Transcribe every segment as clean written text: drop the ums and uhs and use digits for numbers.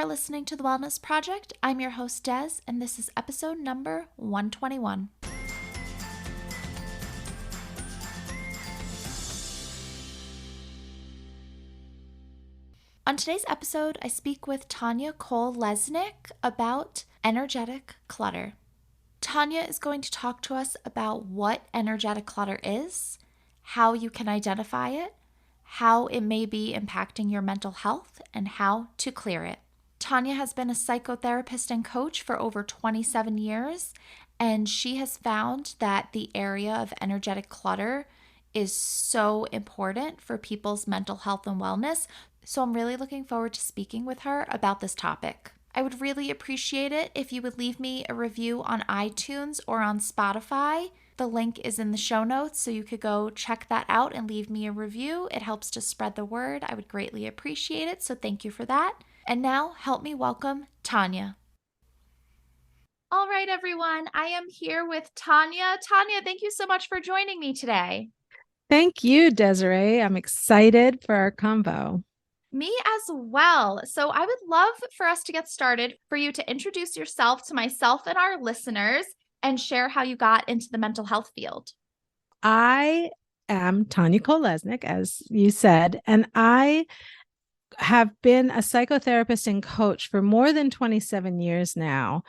are listening to The Wellness Project. I'm your host, Des, and this is episode number 121. On today's episode, I speak with Tanya Cole-Lesnick about energetic clutter. Tanya is going to talk to us about what energetic clutter is, how you can identify it, how it may be impacting your mental health, and how to clear it. Tanya has been a psychotherapist and coach for over 27 years, and she has found that the area of energetic clutter is so important for people's mental health and wellness. So I'm really looking forward to speaking with her about this topic. I would really appreciate it if you would leave me a review on iTunes or on Spotify. The link is in the show notes, so you could go check that out and leave me a review. It helps to spread the word. I would greatly appreciate it, so thank you for that. And now, help me welcome Tanya. All right, everyone. I am here with Tanya. Tanya, thank you so much for joining me today. Thank you, Desiree. I'm excited for our convo. Me as well. So I would love for us to get started, for you to introduce yourself to myself and our listeners and share how you got into the mental health field. I am Tanya Cole-Lesnick, as you said, and I have been a psychotherapist and coach for more than 27 years now,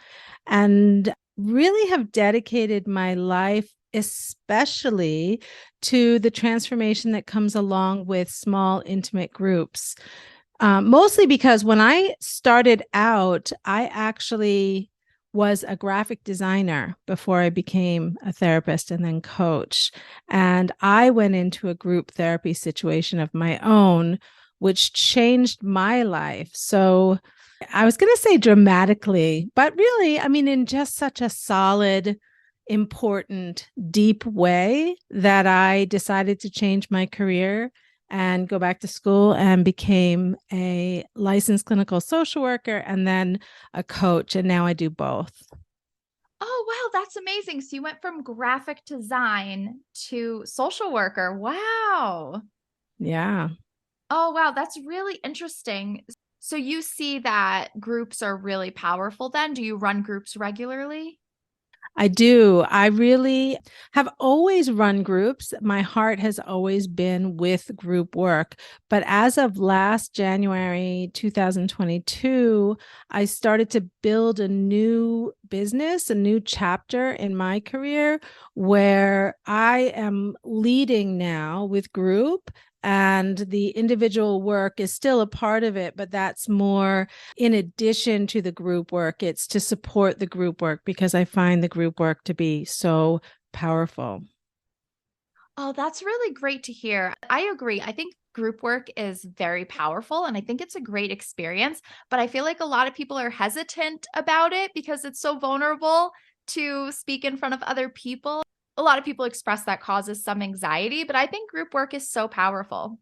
and really have dedicated my life especially to the transformation that comes along with small, intimate groups. Mostly because when I started out, I actually was a graphic designer before I became a therapist and then coach. And I went into a group therapy situation of my own, which changed my life. So I was going to say dramatically, but really, I mean, in just such a solid, important, deep way that I decided to change my career and go back to school and became a licensed clinical social worker and then a coach. And now I do both. Oh, wow, that's amazing. So you went from graphic design to social worker. Wow. Yeah. Oh, wow, that's really interesting. So you see that groups are really powerful then? Do you run groups regularly? I do. I really have always run groups. My heart has always been with group work. But as of last January 2022, I started to build a new business, a new chapter in my career where I am leading now with group. And the individual work is still a part of it, but that's more in addition to the group work. It's to support the group work because I find the group work to be so powerful. Oh, that's really great to hear. I agree. I think group work is very powerful and I think it's a great experience, but I feel like a lot of people are hesitant about it because it's so vulnerable to speak in front of other people. A lot of people express that causes some anxiety, but I think group work is so powerful.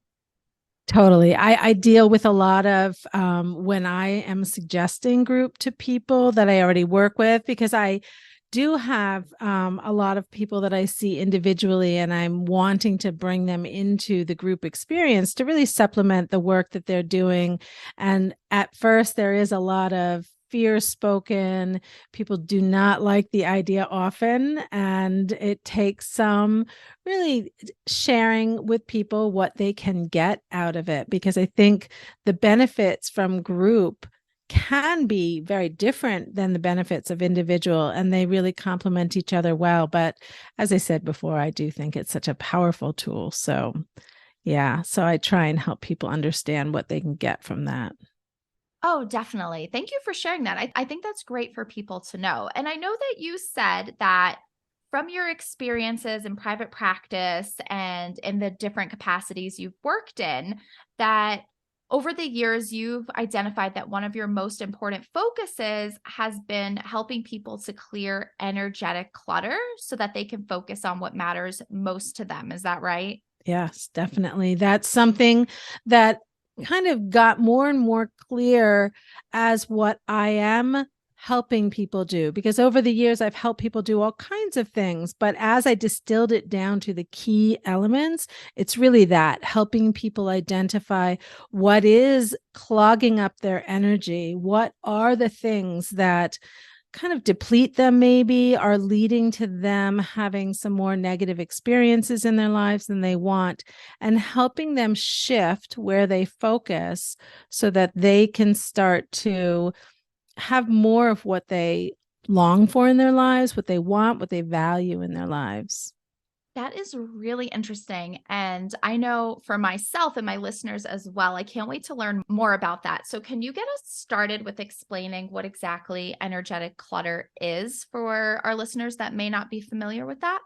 Totally. I deal with a lot of when I am suggesting group to people that I already work with, because I do have a lot of people that I see individually, and I'm wanting to bring them into the group experience to really supplement the work that they're doing. And at first, there is a lot of fear spoken. People do not like the idea often, and it takes some really sharing with people what they can get out of it, because I think the benefits from group can be very different than the benefits of individual, and they really complement each other well. But as I said before, I do think it's such a powerful tool. So yeah, so I try and help people understand what they can get from that. Oh, definitely. Thank you for sharing that. I think that's great for people to know. And I know that you said that from your experiences in private practice and in the different capacities you've worked in, that over the years, you've identified that one of your most important focuses has been helping people to clear energetic clutter so that they can focus on what matters most to them. Is that right? Yes, definitely. That's something that kind of got more and more clear as what I am helping people do, because over the years I've helped people do all kinds of things, but as I distilled it down to the key elements, it's really that helping people identify what is clogging up their energy, what are the things that kind of deplete them, maybe are leading to them having some more negative experiences in their lives than they want, and helping them shift where they focus so that they can start to have more of what they long for in their lives, what they want, what they value in their lives. That is really interesting. And I know for myself and my listeners as well, I can't wait to learn more about that. So, can you get us started with explaining what exactly energetic clutter is for our listeners that may not be familiar with that?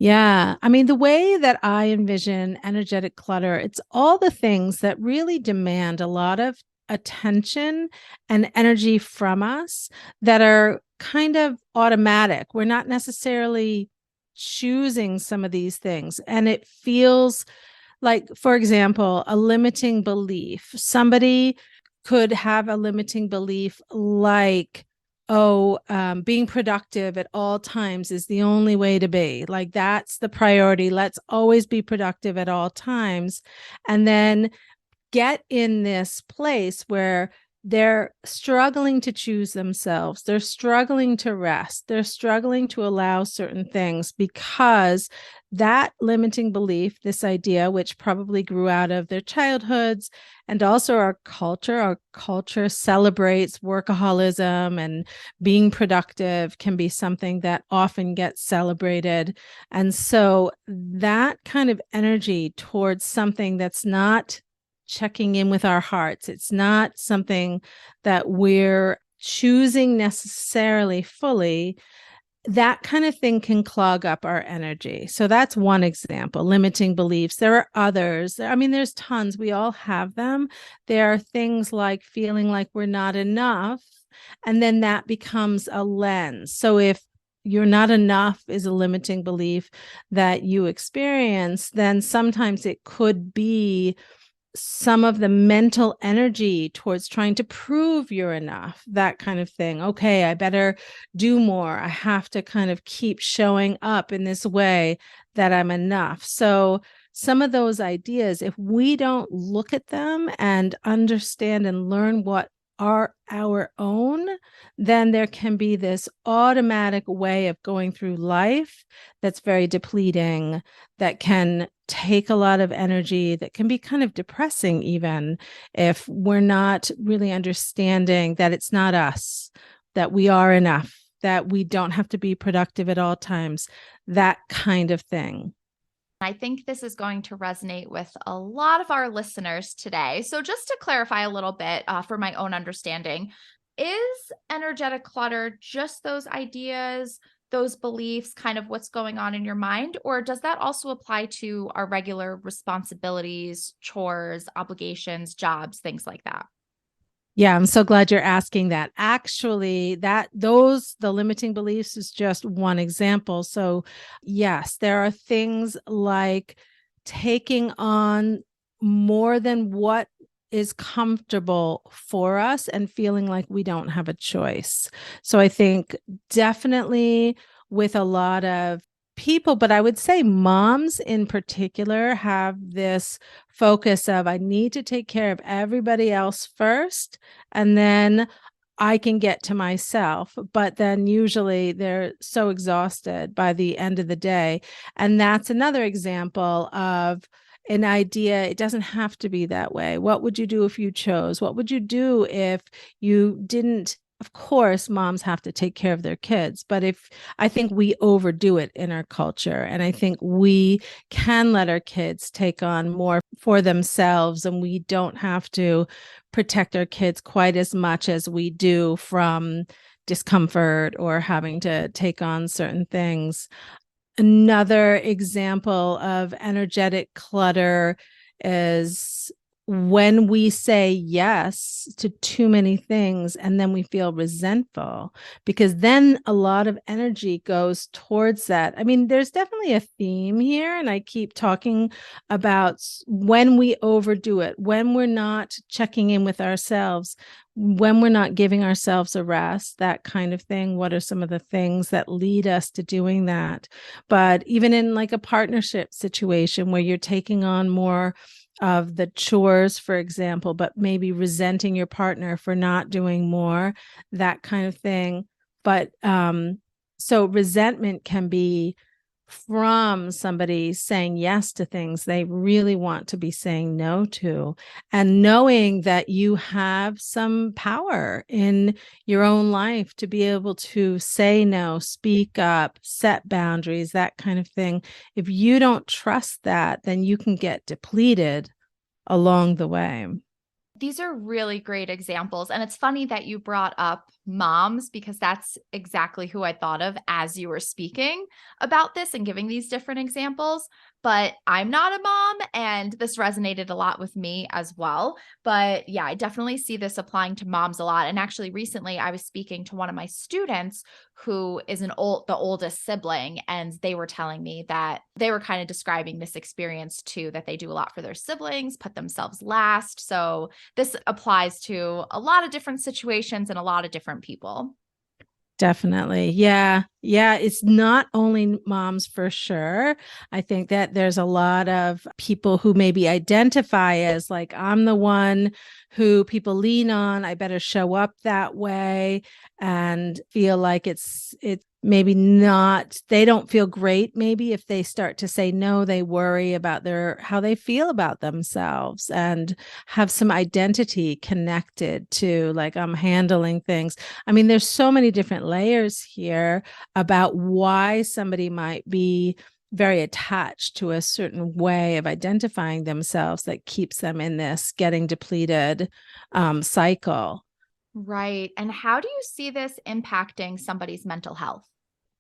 Yeah. I mean, the way that I envision energetic clutter, it's all the things that really demand a lot of attention and energy from us that are kind of automatic. We're not necessarily choosing some of these things. And it feels like, for example, a limiting belief. Somebody could have a limiting belief like, oh, being productive at all times is the only way to be. Like, that's the priority. Let's always be productive at all times. And then get in this place where they're struggling to choose themselves. They're struggling to rest. They're struggling to allow certain things because that limiting belief, this idea, which probably grew out of their childhoods and also our culture celebrates workaholism, and being productive can be something that often gets celebrated. And so that kind of energy towards something that's not checking in with our hearts. It's not something that we're choosing necessarily fully. That kind of thing can clog up our energy. So that's one example, limiting beliefs. There are others. I mean, there's tons. We all have them. There are things like feeling like we're not enough. And then that becomes a lens. So if you're not enough is a limiting belief that you experience, then sometimes it could be some of the mental energy towards trying to prove you're enough, that kind of thing. Okay, I better do more. I have to kind of keep showing up in this way that I'm enough. So, some of those ideas, if we don't look at them and understand and learn what are our own, then there can be this automatic way of going through life that's very depleting, that can take a lot of energy, that can be kind of depressing, even if we're not really understanding that it's not us, that we are enough, that we don't have to be productive at all times, that kind of thing. I think this is going to resonate with a lot of our listeners today. So, just to clarify a little bit for my own understanding, is energetic clutter just those ideas, those beliefs, kind of what's going on in your mind? Or does that also apply to our regular responsibilities, chores, obligations, jobs, things like that? Yeah, I'm so glad you're asking that. Actually, the limiting beliefs is just one example. So, yes, there are things like taking on more than what is comfortable for us and feeling like we don't have a choice. So, I think definitely with a lot of people, but I would say moms in particular have this focus of, I need to take care of everybody else first, and then I can get to myself. But then usually they're so exhausted by the end of the day. And that's another example of an idea. It doesn't have to be that way. What would you do if you chose? What would you do if you didn't? Of course, moms have to take care of their kids, but if I think we overdo it in our culture, and I think we can let our kids take on more for themselves, and we don't have to protect our kids quite as much as we do from discomfort or having to take on certain things. Another example of energetic clutter is when we say yes to too many things and then we feel resentful, because then a lot of energy goes towards that. I mean, there's definitely a theme here, and I keep talking about when we overdo it, when we're not checking in with ourselves, when we're not giving ourselves a rest, that kind of thing. What are some of the things that lead us to doing that? But even in like a partnership situation where you're taking on more of the chores, for example, but maybe resenting your partner for not doing more, that kind of thing. But so resentment can be from somebody saying yes to things they really want to be saying no to, and knowing that you have some power in your own life to be able to say no, speak up, set boundaries, that kind of thing. If you don't trust that, then you can get depleted along the way. These are really great examples. And it's funny that you brought up moms because that's exactly who I thought of as you were speaking about this and giving these different examples. But I'm not a mom, and this resonated a lot with me as well. But yeah, I definitely see this applying to moms a lot. And actually, recently I was speaking to one of my students who is the oldest sibling, and they were telling me that they were kind of describing this experience too, that they do a lot for their siblings, put themselves last. So this applies to a lot of different situations and a lot of different people. Definitely. Yeah. Yeah. It's not only moms for sure. I think that there's a lot of people who maybe identify as like, I'm the one who people lean on. I better show up that way, and feel like it maybe not, they don't feel great. Maybe if they start to say no, they worry about how they feel about themselves, and have some identity connected to like, I'm handling things. I mean, there's so many different layers here about why somebody might be very attached to a certain way of identifying themselves that keeps them in this getting depleted cycle. Right. And how do you see this impacting somebody's mental health?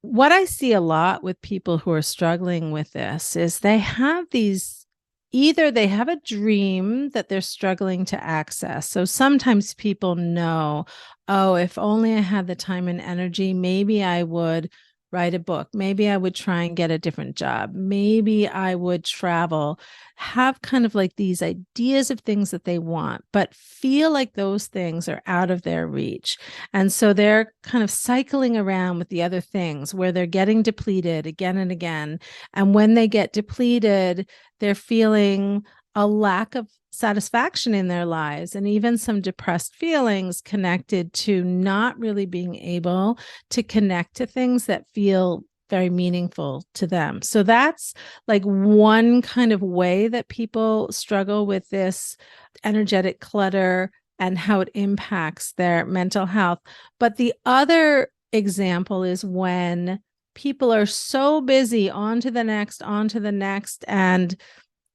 What I see a lot with people who are struggling with this is they have these, either they have a dream that they're struggling to access. So sometimes people know, oh, if only I had the time and energy, maybe I would write a book. Maybe I would try and get a different job. Maybe I would travel, have kind of like these ideas of things that they want, but feel like those things are out of their reach. And so they're kind of cycling around with the other things where they're getting depleted again and again. And when they get depleted, they're feeling a lack of satisfaction in their lives, and even some depressed feelings connected to not really being able to connect to things that feel very meaningful to them. So that's like one kind of way that people struggle with this energetic clutter and how it impacts their mental health. But the other example is when people are so busy, on to the next, and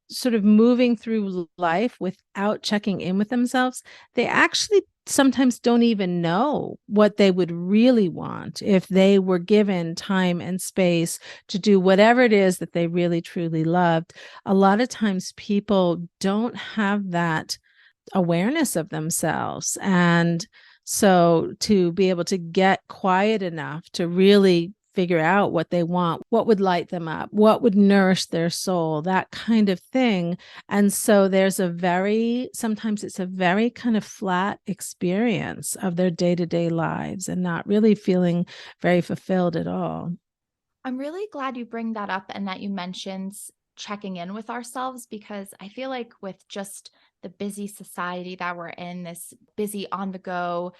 sort of moving through life without checking in with themselves, they actually sometimes don't even know what they would really want if they were given time and space to do whatever it is that they really truly loved. A lot of times people don't have that awareness of themselves. And so to be able to get quiet enough to really figure out what they want, what would light them up, what would nourish their soul, that kind of thing. And so there's sometimes it's a very kind of flat experience of their day to day lives and not really feeling very fulfilled at all. I'm really glad you bring that up and that you mentioned checking in with ourselves, because I feel like with just the busy society that we're in, this busy on the go,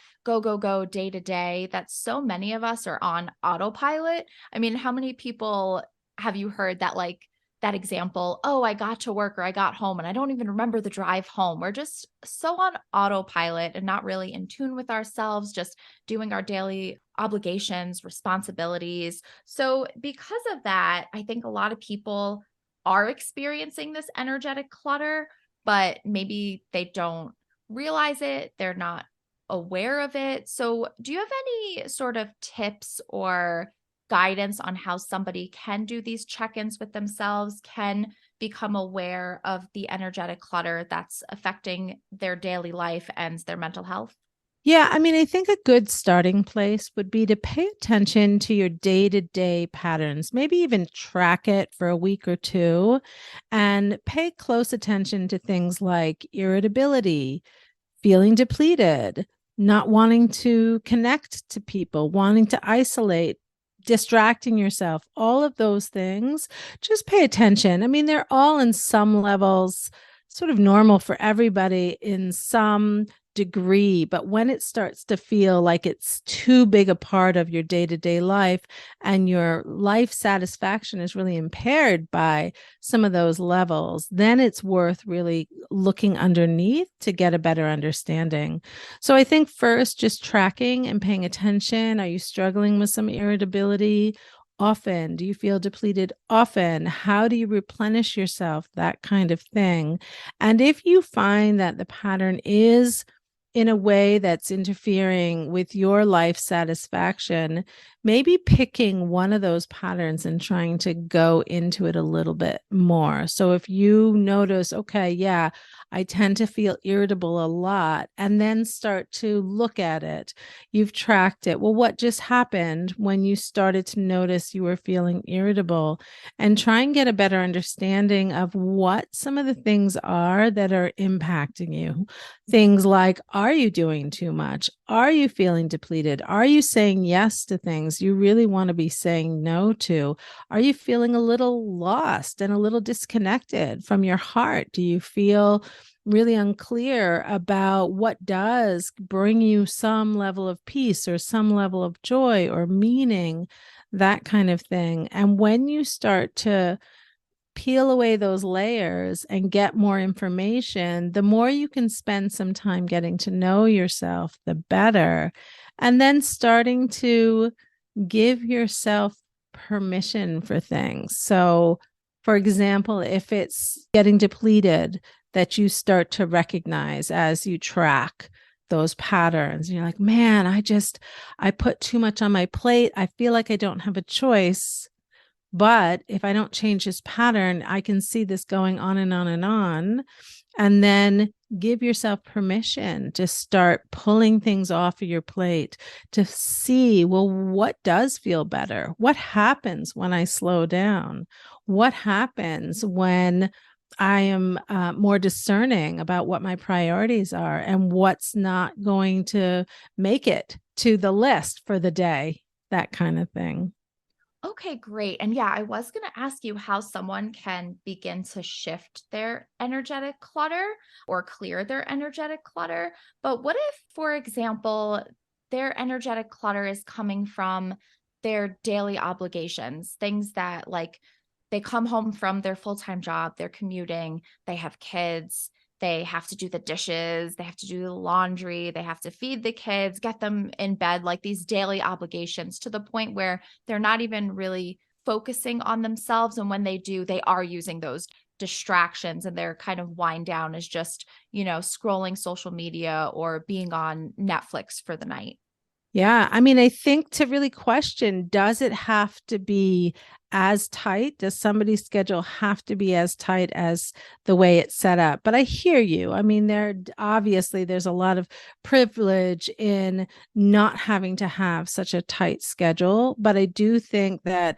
day to day, that so many of us are on autopilot. I mean, how many people have you heard that, like, that example, oh, I got to work or I got home and I don't even remember the drive home. We're just so on autopilot and not really in tune with ourselves, just doing our daily obligations, responsibilities. So, because of that, I think a lot of people are experiencing this energetic clutter, but maybe they don't realize it. They're not aware of it. So, do you have any sort of tips or guidance on how somebody can do these check ins with themselves, can become aware of the energetic clutter that's affecting their daily life and their mental health? Yeah, I mean, I think a good starting place would be to pay attention to your day to day patterns, maybe even track it for a week or two, and pay close attention to things like irritability, feeling depleted, not wanting to connect to people, wanting to isolate, distracting yourself, all of those things. Just pay attention. I mean, they're all in some levels sort of normal for everybody in some degree, but when it starts to feel like it's too big a part of your day-to-day life and your life satisfaction is really impaired by some of those levels, then it's worth really looking underneath to get a better understanding. So I think first, just tracking and paying attention. Are you struggling with some irritability? Often? Do you feel depleted often? How do you replenish yourself? That kind of thing. And if you find that the pattern is in a way that's interfering with your life satisfaction, maybe picking one of those patterns and trying to go into it a little bit more. So if you notice, okay, yeah, I tend to feel irritable a lot, and then start to look at it. You've tracked it. Well, what just happened when you started to notice you were feeling irritable? And try and get a better understanding of what some of the things are that are impacting you. Things like, are you doing too much? Are you feeling depleted? Are you saying yes to things you really want to be saying no to? Are you feeling a little lost and a little disconnected from your heart? Do you feel really unclear about what does bring you some level of peace or some level of joy or meaning? That kind of thing. And when you start to peel away those layers and get more information, the more you can spend some time getting to know yourself, the better. And then starting to give yourself permission for things. So, for example, if it's getting depleted, that you start to recognize as you track those patterns. And you're like, man, I put too much on my plate. I feel like I don't have a choice. But if I don't change this pattern, I can see this going on and on and on. And then give yourself permission to start pulling things off of your plate to see, well, what does feel better? What happens when I slow down? What happens when I am more discerning about what my priorities are and what's not going to make it to the list for the day? That kind of thing. Okay, great. And yeah, I was going to ask you how someone can begin to shift their energetic clutter or clear their energetic clutter. But what if, for example, their energetic clutter is coming from their daily obligations, things that like they come home from their full-time job, they're commuting, they have kids, they have to do the dishes, they have to do the laundry, they have to feed the kids, get them in bed, like these daily obligations to the point where they're not even really focusing on themselves. And when they do, they are using those distractions and their kind of wind down is just, scrolling social media or being on Netflix for the night. Yeah. I mean, I think to really question, does it have to be as tight? Does somebody's schedule have to be as tight as the way it's set up? But I hear you. I mean, there's a lot of privilege in not having to have such a tight schedule. But I do think that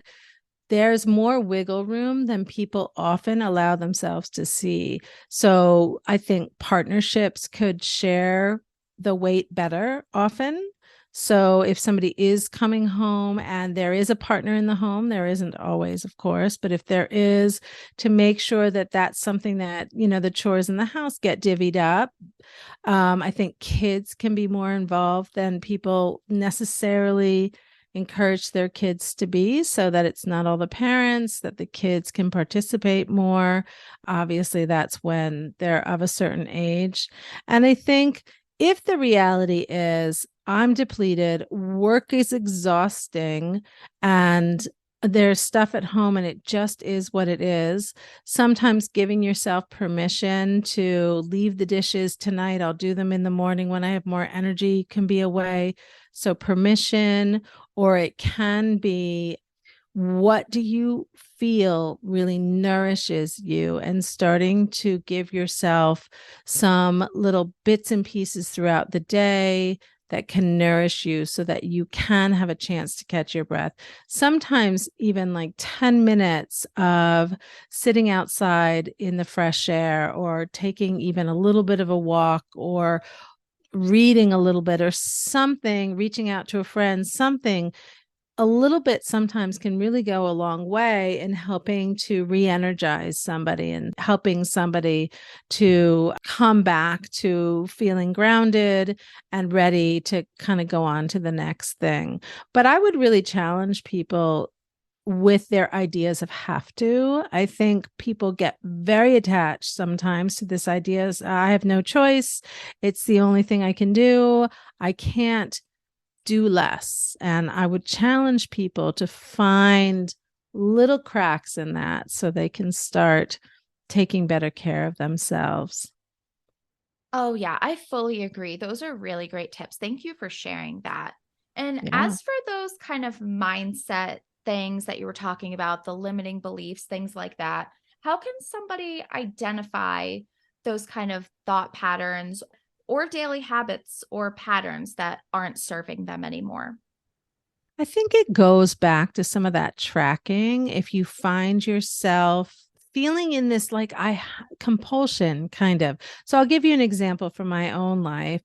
there's more wiggle room than people often allow themselves to see. So I think partnerships could share the weight better often. So if somebody is coming home and there is a partner in the home, there isn't always, of course, but if there is, to make sure that that's something that, the chores in the house get divvied up. I think kids can be more involved than people necessarily encourage their kids to be, so that it's not all the parents, that the kids can participate more. Obviously, that's when they're of a certain age. And I think if the reality is, I'm depleted, work is exhausting, and there's stuff at home and it just is what it is. Sometimes giving yourself permission to leave the dishes tonight, I'll do them in the morning when I have more energy, can be a way. So permission, or it can be what do you feel really nourishes you, and starting to give yourself some little bits and pieces throughout the day that can nourish you so that you can have a chance to catch your breath. Sometimes even like 10 minutes of sitting outside in the fresh air, or taking even a little bit of a walk, or reading a little bit or something, reaching out to a friend, something a little bit sometimes can really go a long way in helping to re-energize somebody and helping somebody to come back to feeling grounded and ready to kind of go on to the next thing. But I would really challenge people with their ideas of have to. I think people get very attached sometimes to this idea is I have no choice. It's the only thing I can do. I can't do less. And I would challenge people to find little cracks in that so they can start taking better care of themselves. Oh, yeah, I fully agree. Those are really great tips. Thank you for sharing that. And Yeah. as for those kind of mindset things that you were talking about, the limiting beliefs, things like that, how can somebody identify those kind of thought patterns or daily habits or patterns that aren't serving them anymore? I think it goes back to some of that tracking. If you find yourself feeling in this like I compulsion kind of. So I'll give you an example from my own life.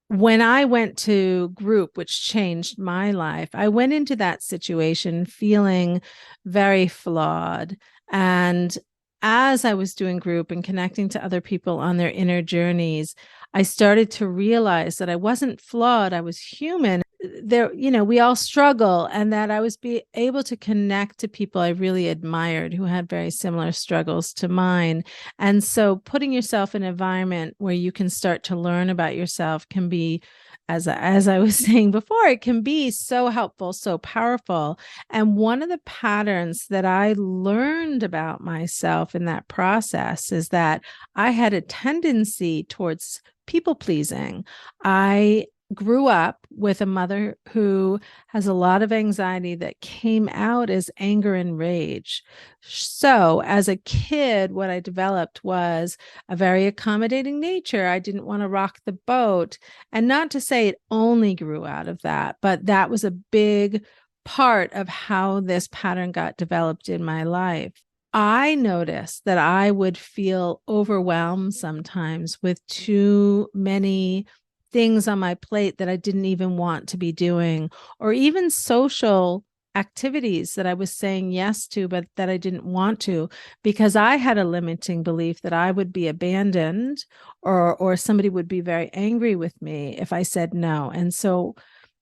When I went to group, which changed my life, I went into that situation feeling very flawed. And as I was doing group and connecting to other people on their inner journeys, I started to realize that I wasn't flawed, I was human. There, we all struggle, and that I was be able to connect to people I really admired who had very similar struggles to mine. And so putting yourself in an environment where you can start to learn about yourself can be, as I was saying before, it can be so helpful, so powerful. And one of the patterns that I learned about myself in that process is that I had a tendency towards people pleasing. I grew up with a mother who has a lot of anxiety that came out as anger and rage. So, as a kid, what I developed was a very accommodating nature. I didn't want to rock the boat. And not to say it only grew out of that, but that was a big part of how this pattern got developed in my life. I noticed that I would feel overwhelmed sometimes with too many things on my plate that I didn't even want to be doing, or even social activities that I was saying yes to, but that I didn't want to, because I had a limiting belief that I would be abandoned, or somebody would be very angry with me if I said no. And so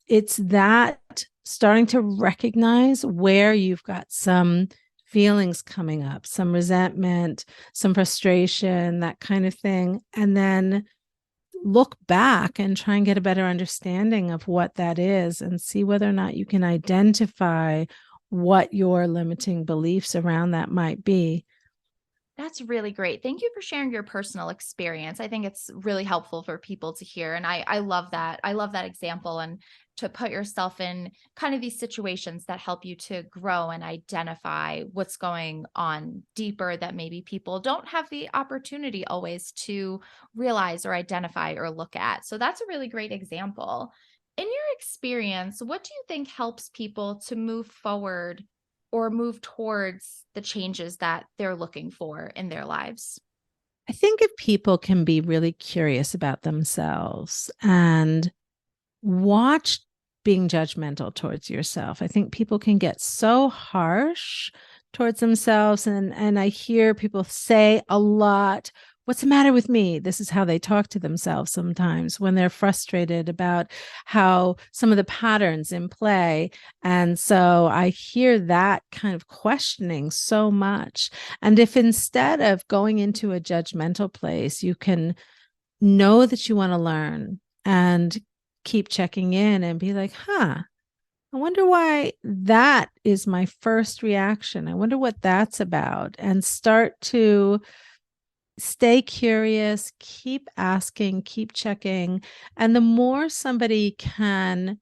it's that starting to recognize where you've got some feelings coming up, some resentment, some frustration, that kind of thing. And then look back and try and get a better understanding of what that is, and see whether or not you can identify what your limiting beliefs around that might be. That's really great. Thank you for sharing your personal experience. I think it's really helpful for people to hear. And I love that. I love that example, and to put yourself in kind of these situations that help you to grow and identify what's going on deeper that maybe people don't have the opportunity always to realize or identify or look at. So that's a really great example. In your experience, what do you think helps people to move forward or move towards the changes that they're looking for in their lives? I think if people can be really curious about themselves and watch being judgmental towards yourself. I think people can get so harsh towards themselves. And I hear people say a lot, what's the matter with me? This is how they talk to themselves sometimes when they're frustrated about how some of the patterns in play. And so I hear that kind of questioning so much. And if instead of going into a judgmental place, you can know that you want to learn and keep checking in and be like, I wonder why that is my first reaction. I wonder what that's about. And start to stay curious, keep asking, keep checking. And the more somebody can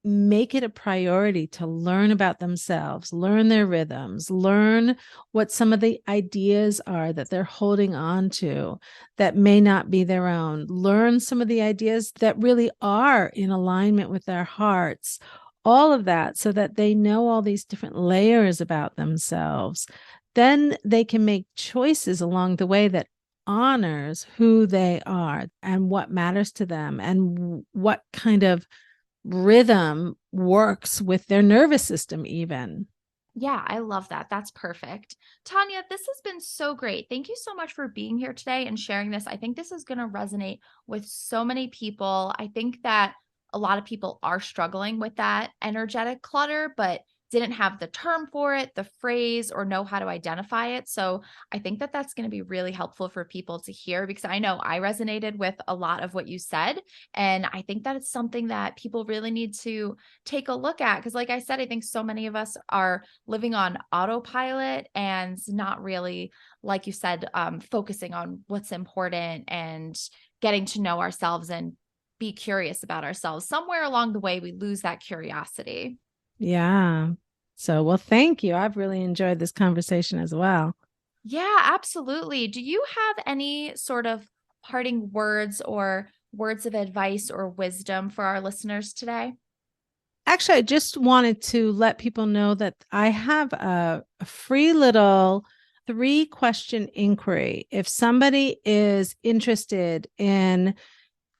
make it a priority to learn about themselves, learn their rhythms, learn what some of the ideas are that they're holding on to that may not be their own, learn some of the ideas that really are in alignment with their hearts, all of that, so that they know all these different layers about themselves. Then they can make choices along the way that honors who they are and what matters to them and what kind of rhythm works with their nervous system, even. Yeah, I love that. That's perfect. Tanya, this has been so great. Thank you so much for being here today and sharing this. I think this is going to resonate with so many people. I think that a lot of people are struggling with that energetic clutter, but didn't have the term for it, the phrase, or know how to identify it. So I think that that's going to be really helpful for people to hear because I know I resonated with a lot of what you said. And I think that it's something that people really need to take a look at. Because, like I said, I think so many of us are living on autopilot and not really, like you said, focusing on what's important and getting to know ourselves and be curious about ourselves. Somewhere along the way, we lose that curiosity. Yeah. So, well, thank you. I've really enjoyed this conversation as well. Yeah, absolutely. Do you have any sort of parting words or words of advice or wisdom for our listeners today? Actually, I just wanted to let people know that I have a free little 3-question inquiry. If somebody is interested in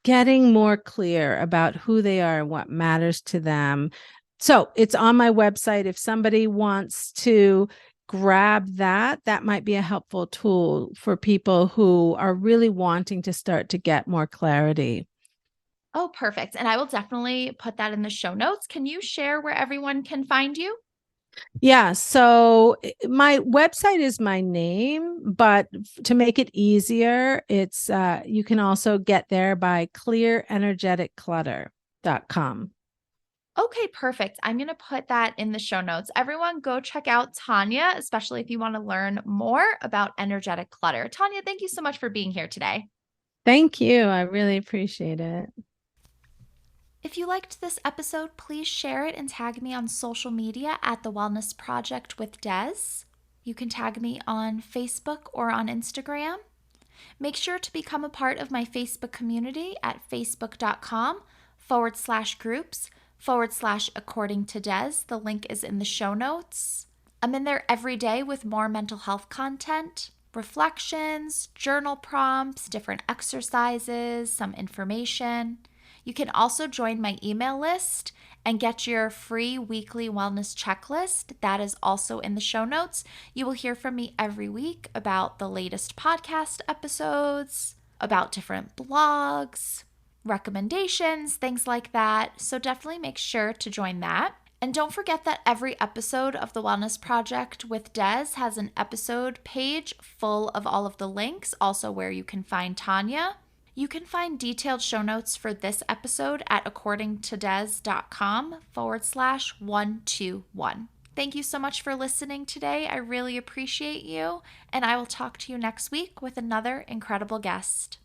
getting more clear about who they are and what matters to them. So it's on my website. If somebody wants to grab that, that might be a helpful tool for people who are really wanting to start to get more clarity. Oh, perfect. And I will definitely put that in the show notes. Can you share where everyone can find you? Yeah, so my website is my name, but to make it easier, it's you can also get there by clearenergeticclutter.com. Okay, perfect. I'm going to put that in the show notes. Everyone, go check out Tanya, especially if you want to learn more about energetic clutter. Tanya, thank you so much for being here today. Thank you. I really appreciate it. If you liked this episode, please share it and tag me on social media at The Wellness Project with Des. You can tag me on Facebook or on Instagram. Make sure to become a part of my Facebook community at facebook.com/groups/according to Des. The link is in the show notes. I'm in there every day with more mental health content, reflections, journal prompts, different exercises, some information. You can also join my email list and get your free weekly wellness checklist. That is also in the show notes. You will hear from me every week about the latest podcast episodes, about different blogs, recommendations, things like that. So definitely make sure to join that. And don't forget that every episode of The Wellness Project with Des has an episode page full of all of the links, also where you can find Tanya. You can find detailed show notes for this episode at accordingtodes.com/121. Thank you so much for listening today. I really appreciate you, and I will talk to you next week with another incredible guest.